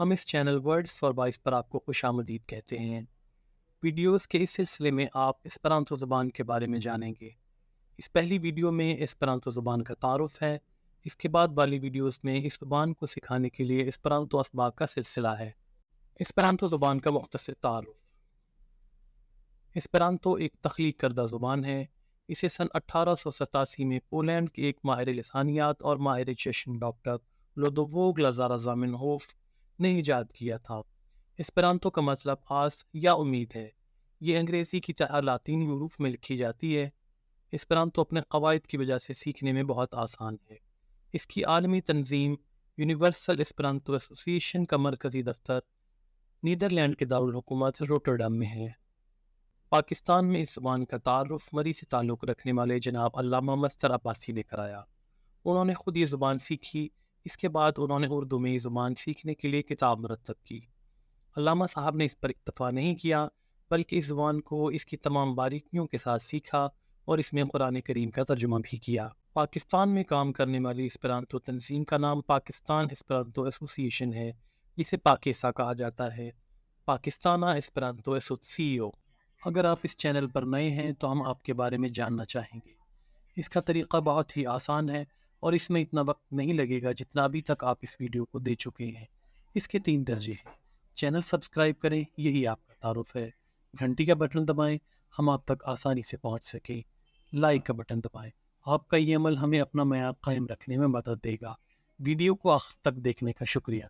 ہم اس channel words for voice پر آپ کو خوش آمدید کہتے ہیں۔ ویڈیوز کے اس سلسلے میں آپ اسپرانتو زبان کے بارے میں جانیں گے۔ اس پہلی ویڈیو میں اسپرانتو زبان کا تعارف ہے۔ اس کے بعد والی ویڈیوز میں اس زبان کو سکھانے کے لیے اسپرانتو اسباق کا سلسلہ ہے۔ اسپرانتو زبان کا مختصر تعارف۔ اسپرانتو ایک تخلیق کردہ زبان ہے۔ اسے سن 1887 میں پولینڈ کے ایک ماہر لسانیات اور ماہر چیشن ڈاکٹر لودویگ لازارو-زامنہوف نے ایجاد کیا تھا۔ اسپرانتو کا مطلب آس یا امید ہے۔ یہ انگریزی کی طرح لاطینی حروف میں لکھی جاتی ہے۔ اسپرانتو اپنے قواعد کی وجہ سے سیکھنے میں بہت آسان ہے۔ اس کی عالمی تنظیم یونیورسل اسپرانتو ایسوسی ایشن کا مرکزی دفتر نیدرلینڈ کے دارالحکومت روٹرڈم میں ہے۔ پاکستان میں اس زبان کا تعارف مری سے تعلق رکھنے والے جناب علامہ مسطر عباسی نے کرایا۔ انہوں نے خود یہ زبان سیکھی۔ اس کے بعد انہوں نے اردو میں یہ زبان سیکھنے کے لیے کتاب مرتب کی۔ علامہ صاحب نے اس پر اکتفا نہیں کیا بلکہ اس زبان کو اس کی تمام باریکیوں کے ساتھ سیکھا اور اس میں قرآن کریم کا ترجمہ بھی کیا۔ پاکستان میں کام کرنے والی اسپرانتو تنظیم کا نام پاکستان اسپرانتو ایسوسی ایشن ہے، جسے پاکیسا کہا جاتا ہے۔ پاکستانہ اسپرانتو ایسوسی او۔ اگر آپ اس چینل پر نئے ہیں تو ہم آپ کے بارے میں جاننا چاہیں گے۔ اس کا طریقہ بہت ہی آسان ہے اور اس میں اتنا وقت نہیں لگے گا جتنا ابھی تک آپ اس ویڈیو کو دے چکے ہیں۔ اس کے 3 درجے ہیں۔ چینل سبسکرائب کریں، یہی آپ کا تعارف ہے۔ گھنٹی کا بٹن دبائیں، ہم آپ تک آسانی سے پہنچ سکیں۔ لائک کا بٹن دبائیں۔ آپ کا یہ عمل ہمیں اپنا معیار قائم رکھنے میں مدد دے گا۔ ویڈیو کو آخر تک دیکھنے کا شکریہ۔